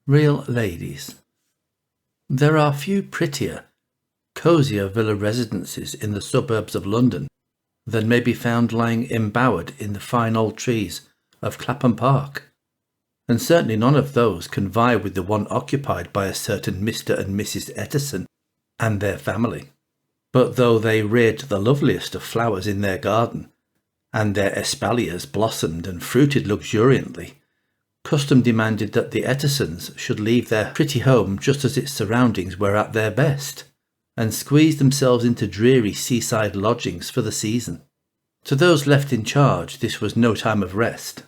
Real ladies. There are few prettier, cosier villa residences in the suburbs of London than may be found lying embowered in the fine old trees of Clapham Park, and certainly none of those can vie with the one occupied by a certain Mr. and Mrs. Etterson and their family. But though they reared the loveliest of flowers in their garden, and their espaliers blossomed and fruited luxuriantly, custom demanded that the Ettersons should leave their pretty home just as its surroundings were at their best, and squeeze themselves into dreary seaside lodgings for the season. To those left in charge this was no time of rest.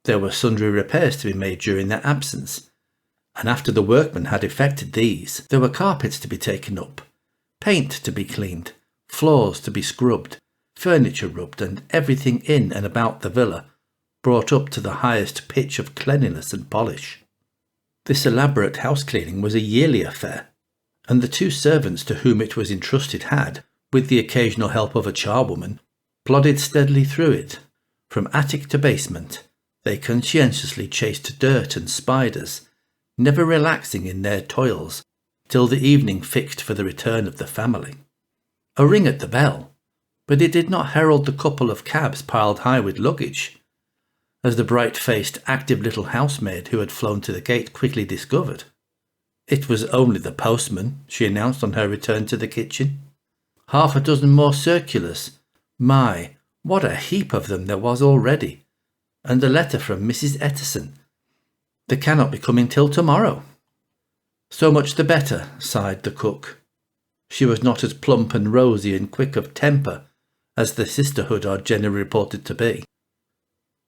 There were sundry repairs to be made during their absence, and after the workmen had effected these, there were carpets to be taken up, paint to be cleaned, floors to be scrubbed, furniture rubbed, and everything in and about the villa brought up to the highest pitch of cleanliness and polish. This elaborate house-cleaning was a yearly affair, and the two servants to whom it was entrusted had, with the occasional help of a charwoman, plodded steadily through it. From attic to basement, they conscientiously chased dirt and spiders, never relaxing in their toils till the evening fixed for the return of the family. A ring at the bell, but it did not herald the couple of cabs piled high with luggage, as the bright-faced, active little housemaid who had flown to the gate quickly discovered. It was only the postman, she announced on her return to the kitchen. Half a dozen more circulars. My, what a heap of them there was already. And a letter from Mrs. Etterson. They cannot be coming till tomorrow. So much the better, sighed the cook. She was not as plump and rosy and quick of temper as the sisterhood are generally reported to be.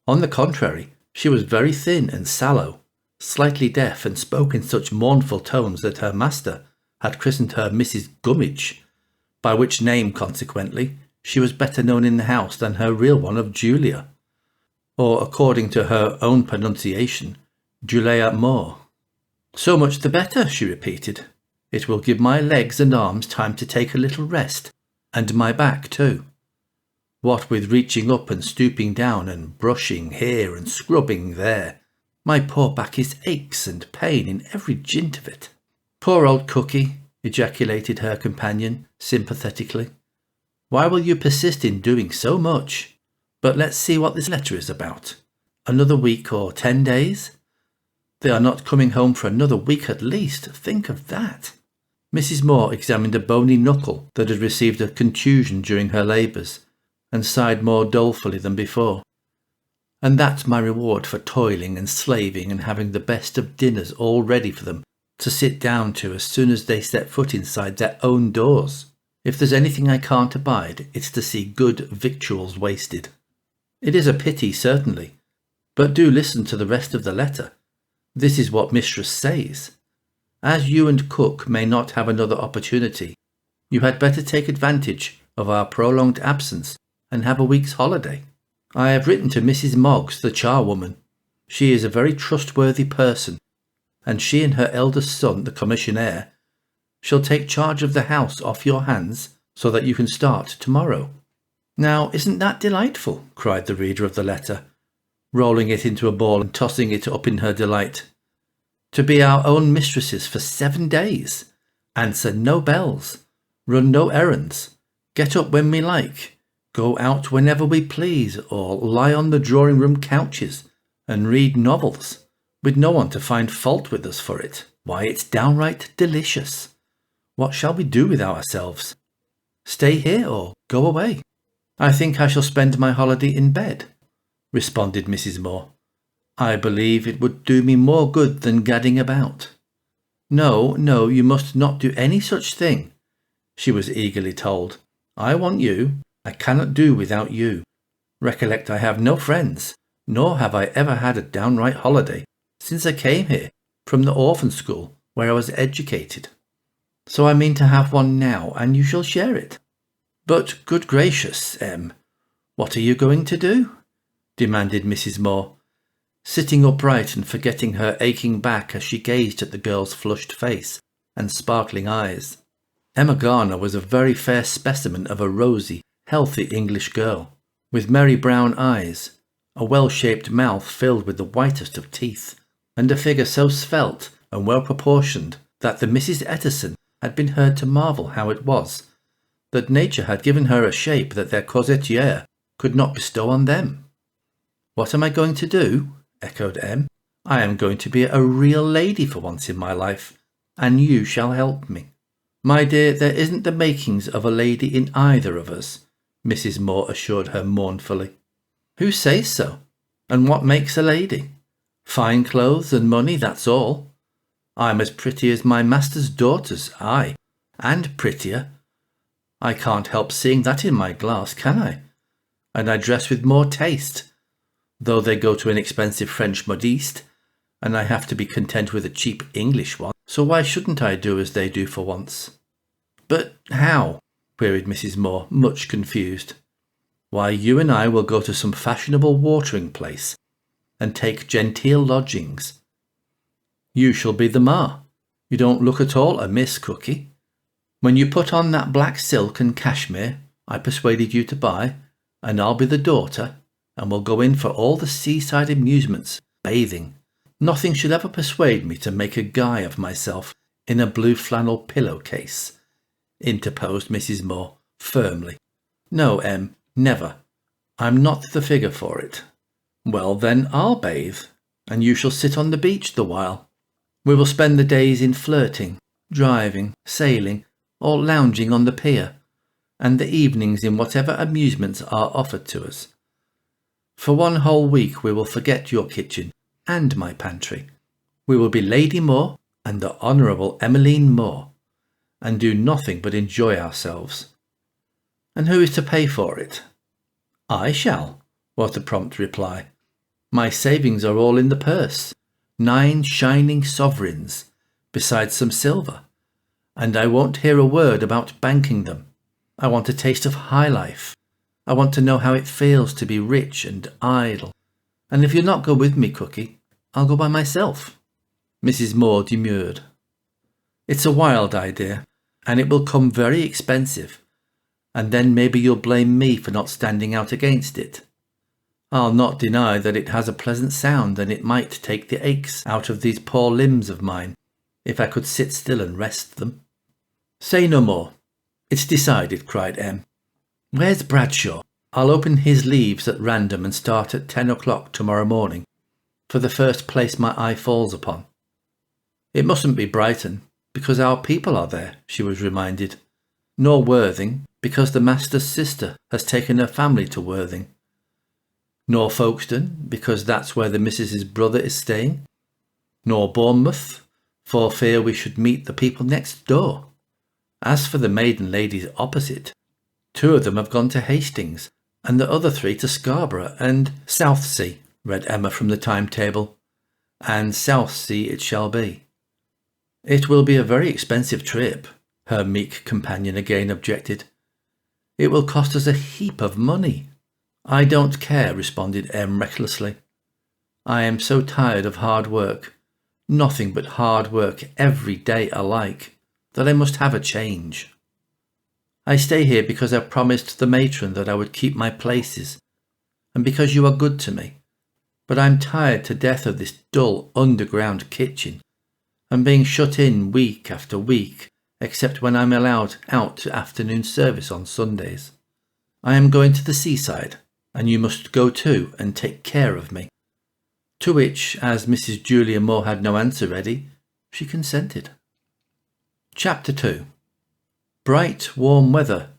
On the contrary, she was very thin and sallow, slightly deaf, and spoke in such mournful tones that her master had christened her Mrs. Gummidge, by which name, consequently, she was better known in the house than her real one of Julia, or, according to her own pronunciation, Julia Moore. So much the better, she repeated. It will give my legs and arms time to take a little rest, and my back too. What with reaching up and stooping down and brushing here and scrubbing there, my poor back is aches and pain in every jint of it. Poor old cookie, ejaculated her companion sympathetically. Why will you persist in doing so much? But let's see what this letter is about. Another week or 10 days? They are not coming home for another week at least. Think of that. Mrs. Moore examined a bony knuckle that had received a contusion during her labours, and sighed more dolefully than before. And that's my reward for toiling and slaving and having the best of dinners all ready for them to sit down to as soon as they set foot inside their own doors. If there's anything I can't abide, it's to see good victuals wasted. It is a pity, certainly, but do listen to the rest of the letter. This is what mistress says. As you and cook may not have another opportunity, you had better take advantage of our prolonged absence and have a week's holiday. I have written to Mrs. Moggs, the charwoman. She is a very trustworthy person, and she and her eldest son, the commissionaire, shall take charge of the house off your hands so that you can start tomorrow. Now, isn't that delightful? Cried the reader of the letter, rolling it into a ball and tossing it up in her delight. To be our own mistresses for 7 days, answer no bells, run no errands, get up when we like, go out whenever we please, or lie on the drawing-room couches and read novels, with no one to find fault with us for it. Why, it's downright delicious. What shall we do with ourselves? Stay here or go away? I think I shall spend my holiday in bed, responded Mrs. Moore. I believe it would do me more good than gadding about. No, you must not do any such thing, she was eagerly told. I want you. I cannot do without you. Recollect, I have no friends, nor have I ever had a downright holiday since I came here from the orphan school where I was educated. So I mean to have one now, and you shall share it. But, good gracious, Em, what are you going to do? Demanded Mrs. Moore, sitting upright and forgetting her aching back as she gazed at the girl's flushed face and sparkling eyes. Emma Garner was a very fair specimen of a rosy, healthy English girl, with merry brown eyes, a well-shaped mouth filled with the whitest of teeth, and a figure so svelte and well proportioned that the Mrs. Etterson had been heard to marvel how it was that nature had given her a shape that their cosetière could not bestow on them. "What am I going to do?" echoed Em. "I am going to be a real lady for once in my life, and you shall help me." "My dear, there isn't the makings of a lady in either of us," Mrs. Moore assured her mournfully. "Who says so? And what makes a lady? Fine clothes and money, that's all. I'm as pretty as my master's daughters, aye, and prettier. I can't help seeing that in my glass, can I? And I dress with more taste, though they go to an expensive French modiste, and I have to be content with a cheap English one, so why shouldn't I do as they do for once?" "But how?" queried Mrs. Moore, much confused. "Why, you and I will go to some fashionable watering place, and take genteel lodgings. You shall be the ma. You don't look at all a Miss Cookie. When you put on that black silk and cashmere I persuaded you to buy, and I'll be the daughter, and we'll go in for all the seaside amusements, bathing. Nothing should ever persuade me to make a guy of myself in a blue flannel pillow-case," interposed Mrs. Moore firmly. "No, Em, never. I'm not the figure for it." "Well, then I'll bathe, and you shall sit on the beach the while. We will spend the days in flirting, driving, sailing, or lounging on the pier, and the evenings in whatever amusements are offered to us. For 1 whole week we will forget your kitchen and my pantry. We will be Lady Moore and the Honourable Emmeline Moore, and do nothing but enjoy ourselves." "And who is to pay for it?" "I shall," was the prompt reply. "My savings are all in the purse, 9 shining sovereigns, besides some silver, and I won't hear a word about banking them. I want a taste of high life. I want to know how it feels to be rich and idle. And if you'll not go with me, Cookie, I'll go by myself." Mrs. Moore demurred. "It's a wild idea, and it will come very expensive, and then maybe you'll blame me for not standing out against it. I'll not deny that it has a pleasant sound, and it might take the aches out of these poor limbs of mine, if I could sit still and rest them." "Say no more. It's decided," cried Em. "Where's Bradshaw? I'll open his leaves at random and start at 10 o'clock tomorrow morning, for the first place my eye falls upon." "It mustn't be Brighton, because our people are there," she was reminded, "nor Worthing, because the master's sister has taken her family to Worthing, nor Folkestone, because that's where the missus's brother is staying, nor Bournemouth, for fear we should meet the people next door. As for the maiden ladies opposite, 2 of them have gone to Hastings, and the other 3 to Scarborough and Southsea," read Emma from the timetable, "and Southsea it shall be." "It will be a very expensive trip," her meek companion again objected. "It will cost us a heap of money." "I don't care," responded Em recklessly. "I am so tired of hard work, nothing but hard work every day alike, that I must have a change. I stay here because I promised the matron that I would keep my places, and because you are good to me, but I'm tired to death of this dull underground kitchen, and being shut in week after week, except when I'm allowed out to afternoon service on Sundays. I am going to the seaside, and you must go too and take care of me." To which, as Mrs. Julia Moore had no answer ready, she consented. Chapter 2. Bright, warm weather,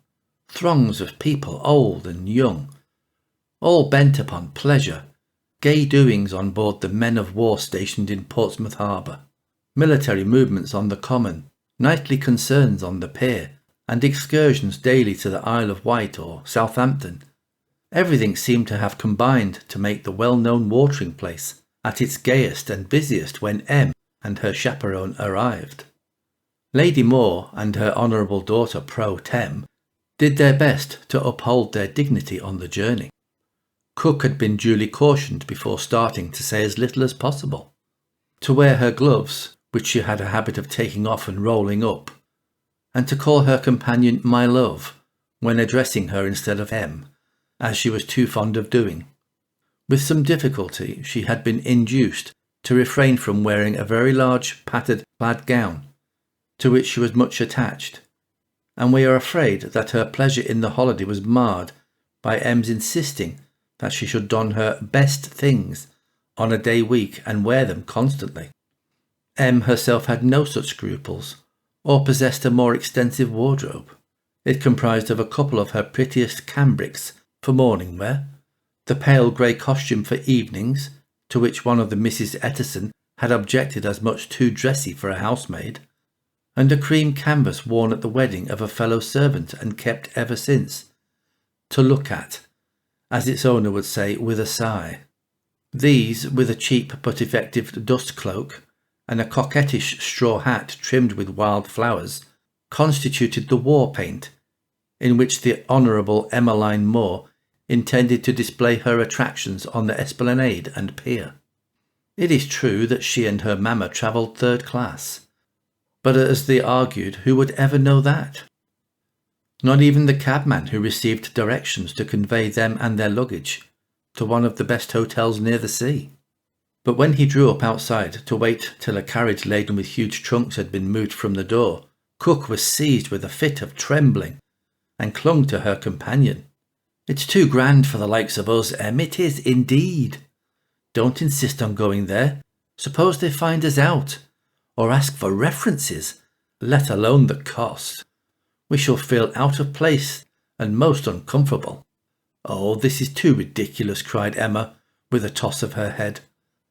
throngs of people old and young, all bent upon pleasure, gay doings on board the men of war stationed in Portsmouth Harbour, military movements on the Common, nightly concerns on the pier, and excursions daily to the Isle of Wight or Southampton. Everything seemed to have combined to make the well-known watering place at its gayest and busiest when Em and her chaperone arrived. Lady Moore and her honourable daughter pro tem did their best to uphold their dignity on the journey. Cook had been duly cautioned before starting to say as little as possible, to wear her gloves, which she had a habit of taking off and rolling up, and to call her companion my love when addressing her instead of Em, as she was too fond of doing. With some difficulty she had been induced to refrain from wearing a very large patterned plaid gown, to which she was much attached, and we are afraid that her pleasure in the holiday was marred by M's insisting that she should don her best things on a day week and wear them constantly. M herself had no such scruples, or possessed a more extensive wardrobe. It comprised of a couple of her prettiest cambrics for morning wear, the pale grey costume for evenings, to which one of the Misses Ettison had objected as much too dressy for a housemaid, and a cream canvas worn at the wedding of a fellow servant and kept ever since, to look at, as its owner would say with a sigh. These, with a cheap but effective dust cloak, and a coquettish straw hat trimmed with wild flowers, constituted the war paint in which the Honourable Emmeline Moore intended to display her attractions on the esplanade and pier. It is true that she and her mamma travelled third class, but as they argued, who would ever know that? Not even the cabman who received directions to convey them and their luggage to one of the best hotels near the sea. But when he drew up outside to wait till a carriage laden with huge trunks had been moved from the door, Cook was seized with a fit of trembling and clung to her companion. "It's too grand for the likes of us, Em, it is indeed. Don't insist on going there. Suppose they find us out, or ask for references, let alone the cost. We shall feel out of place and most uncomfortable." "Oh, this is too ridiculous," cried Emma, with a toss of her head.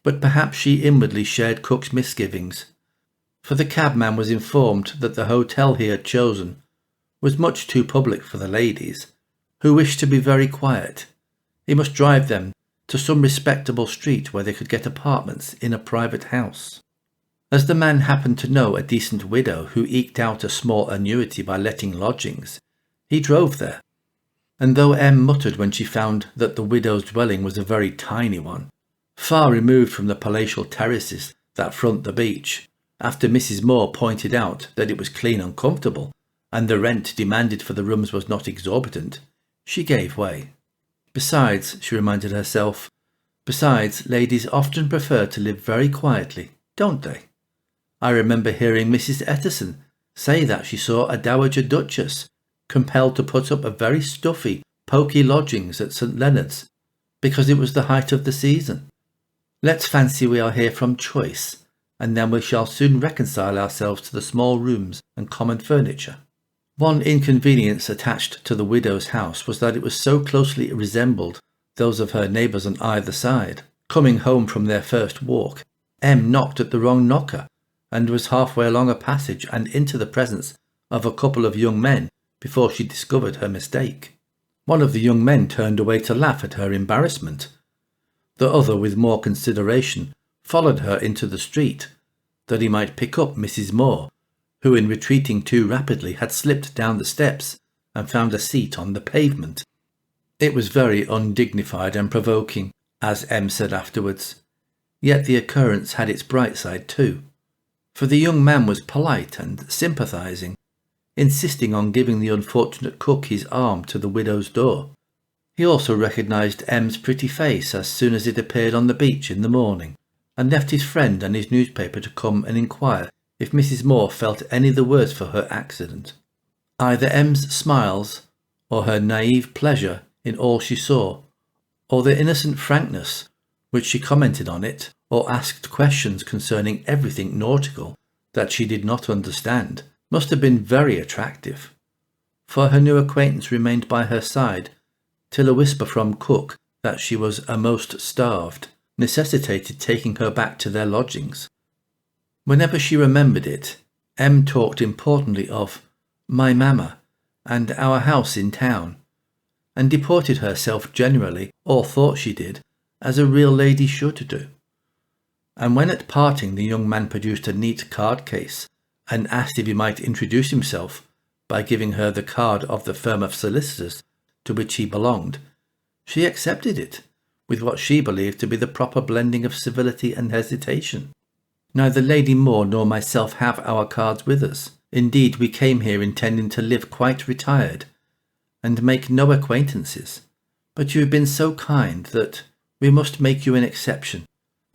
But perhaps she inwardly shared Cook's misgivings, for the cabman was informed that the hotel he had chosen was much too public for the ladies, who wished to be very quiet. He must drive them to some respectable street where they could get apartments in a private house. As the man happened to know a decent widow who eked out a small annuity by letting lodgings, he drove there, and though Em muttered when she found that the widow's dwelling was a very tiny one, far removed from the palatial terraces that front the beach, after Mrs. Moore pointed out that it was clean and comfortable, and the rent demanded for the rooms was not exorbitant, she gave way. Besides, she reminded herself, ladies often prefer to live very quietly, don't they? I remember hearing Mrs. Ettison say that she saw a dowager duchess compelled to put up a very stuffy, poky lodgings at St. Leonard's, because it was the height of the season. Let's fancy we are here from choice, and then we shall soon reconcile ourselves to the small rooms and common furniture. One inconvenience attached to the widow's house was that it was so closely resembled those of her neighbours on either side. Coming home from their first walk, Em knocked at the wrong knocker, and was halfway along a passage and into the presence of a couple of young men before she discovered her mistake. One of the young men turned away to laugh at her embarrassment. The other, with more consideration, followed her into the street, that he might pick up Mrs. Moore, who in retreating too rapidly had slipped down the steps and found a seat on the pavement. It was very undignified and provoking, as Em said afterwards, yet the occurrence had its bright side too, for the young man was polite and sympathising, insisting on giving the unfortunate cook his arm to the widow's door. He also recognised Em's pretty face as soon as it appeared on the beach in the morning, and left his friend and his newspaper to come and inquire if Mrs. Moore felt any the worse for her accident. Either Em's smiles, or her naive pleasure in all she saw, or the innocent frankness which she commented on it, or asked questions concerning everything nautical that she did not understand, must have been very attractive, for her new acquaintance remained by her side till a whisper from cook that she was a'most starved necessitated taking her back to their lodgings. Whenever she remembered it, Em talked importantly of "my mamma" and our house in town, and deported herself generally, or thought she did, as a real lady should do. And when at parting the young man produced a neat card case, and asked if he might introduce himself by giving her the card of the firm of solicitors to which he belonged, she accepted it, with what she believed to be the proper blending of civility and hesitation. Neither Lady Moore nor myself have our cards with us. Indeed, we came here intending to live quite retired, and make no acquaintances. But you have been so kind that we must make you an exception.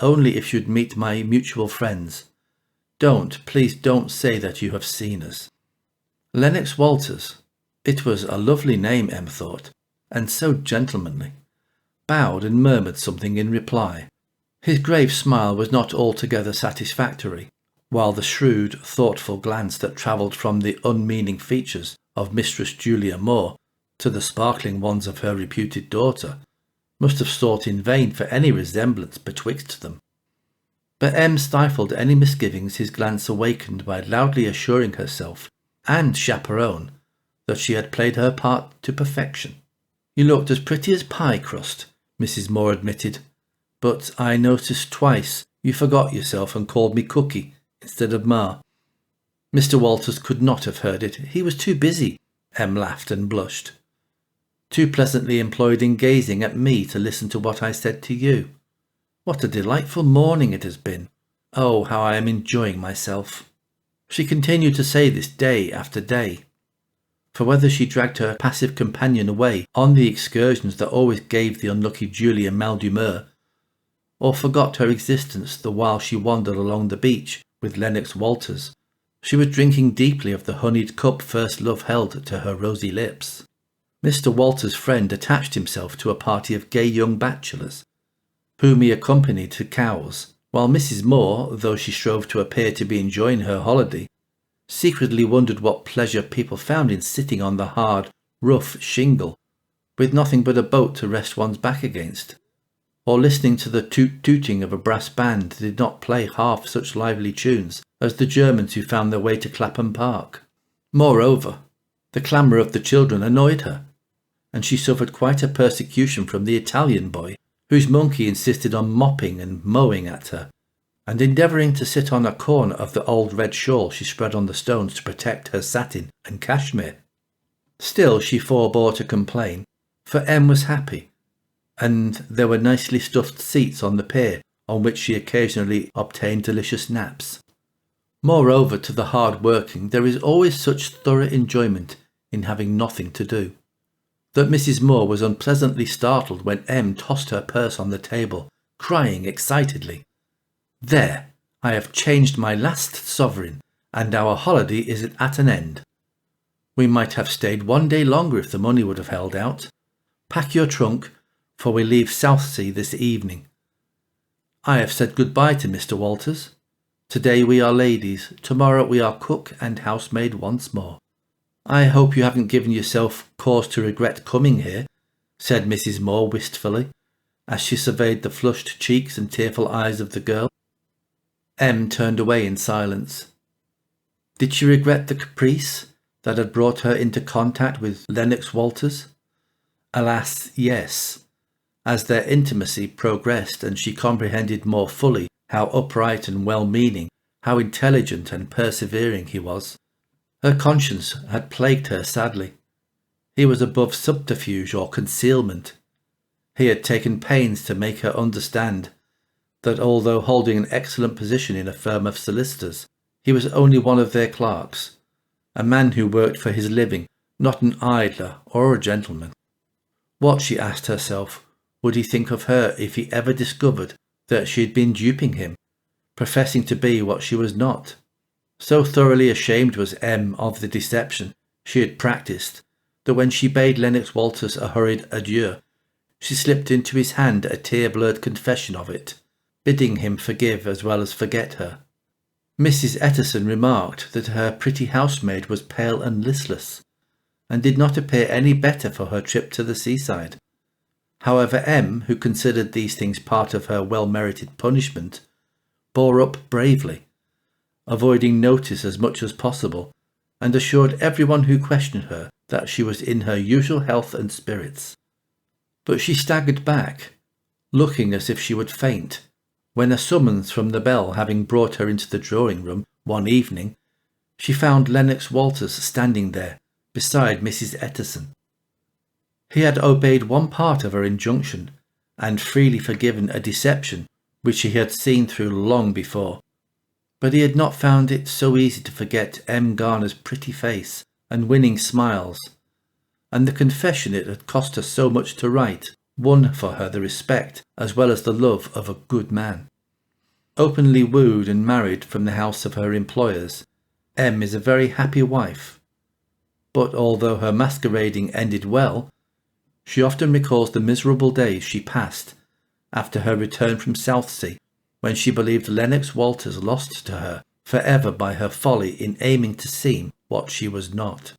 only if you'd meet my mutual friends. Please don't say that you have seen us." Lennox Walters. It was a lovely name, Em thought, and so gentlemanly. Bowed and murmured something in reply. His grave smile was not altogether satisfactory, while the shrewd, thoughtful glance that travelled from the unmeaning features of Mistress Julia Moore to the sparkling ones of her reputed daughter must have sought in vain for any resemblance betwixt them. But Em stifled any misgivings his glance awakened by loudly assuring herself and chaperone that she had played her part to perfection. "You looked as pretty as pie crust," Mrs. Moore admitted, "but I noticed twice you forgot yourself and called me Cookie instead of Ma." Mr. Walters could not have heard it. He was too busy, Em laughed and blushed. "Too pleasantly employed in gazing at me to listen to what I said to you. What a delightful morning it has been. Oh, how I am enjoying myself." She continued to say this day after day, for whether she dragged her passive companion away on the excursions that always gave the unlucky Julia mal d'humeur, or forgot her existence the while she wandered along the beach with Lennox Walters, she was drinking deeply of the honeyed cup first love held to her rosy lips. Mr. Walters' friend attached himself to a party of gay young bachelors, whom he accompanied to Cowes, while Mrs. Moore, though she strove to appear to be enjoying her holiday, secretly wondered what pleasure people found in sitting on the hard, rough shingle, with nothing but a boat to rest one's back against, or listening to the toot-tooting of a brass band that did not play half such lively tunes as the Germans who found their way to Clapham Park. Moreover, the clamour of the children annoyed her, and she suffered quite a persecution from the Italian boy, whose monkey insisted on mopping and mowing at her, and endeavouring to sit on a corner of the old red shawl she spread on the stones to protect her satin and cashmere. Still she forbore to complain, for Em was happy, and there were nicely stuffed seats on the pier on which she occasionally obtained delicious naps. Moreover, to the hard-working there is always such thorough enjoyment in having nothing to do, that Mrs. Moore was unpleasantly startled when Em tossed her purse on the table, crying excitedly, "There, I have changed my last sovereign, and our holiday is at an end. We might have stayed one day longer if the money would have held out. Pack your trunk, for we leave Southsea this evening. I have said good-bye to Mr. Walters. Today we are ladies, tomorrow we are cook and housemaid once more. I hope you haven't given yourself cause to regret coming here," said Mrs. Moore wistfully, as she surveyed the flushed cheeks and tearful eyes of the girl. Em turned away in silence. Did she regret the caprice that had brought her into contact with Lennox Walters? Alas, yes. As their intimacy progressed and she comprehended more fully how upright and well-meaning, how intelligent and persevering he was, her conscience had plagued her sadly. He was above subterfuge or concealment. He had taken pains to make her understand that although holding an excellent position in a firm of solicitors, he was only one of their clerks, a man who worked for his living, not an idler or a gentleman. What, she asked herself, would he think of her if he ever discovered that she had been duping him, professing to be what she was not? So thoroughly ashamed was Em of the deception she had practised that when she bade Lennox Walters a hurried adieu, she slipped into his hand a tear-blurred confession of it, bidding him forgive as well as forget her. Mrs. Etterson remarked that her pretty housemaid was pale and listless, and did not appear any better for her trip to the seaside. However, Em, who considered these things part of her well-merited punishment, bore up bravely, avoiding notice as much as possible, and assured everyone who questioned her that she was in her usual health and spirits. But she staggered back, looking as if she would faint, when a summons from the bell having brought her into the drawing-room one evening, she found Lennox Walters standing there, beside Mrs. Etterson. He had obeyed one part of her injunction, and freely forgiven a deception which he had seen through long before, but he had not found it so easy to forget M. Garner's pretty face and winning smiles, and the confession it had cost her so much to write won for her the respect as well as the love of a good man. openly wooed and married from the house of her employers, M is a very happy wife. But although her masquerading ended well, she often recalls the miserable days she passed after her return from Southsea, when she believed Lennox Walters lost to her forever by her folly in aiming to seem what she was not.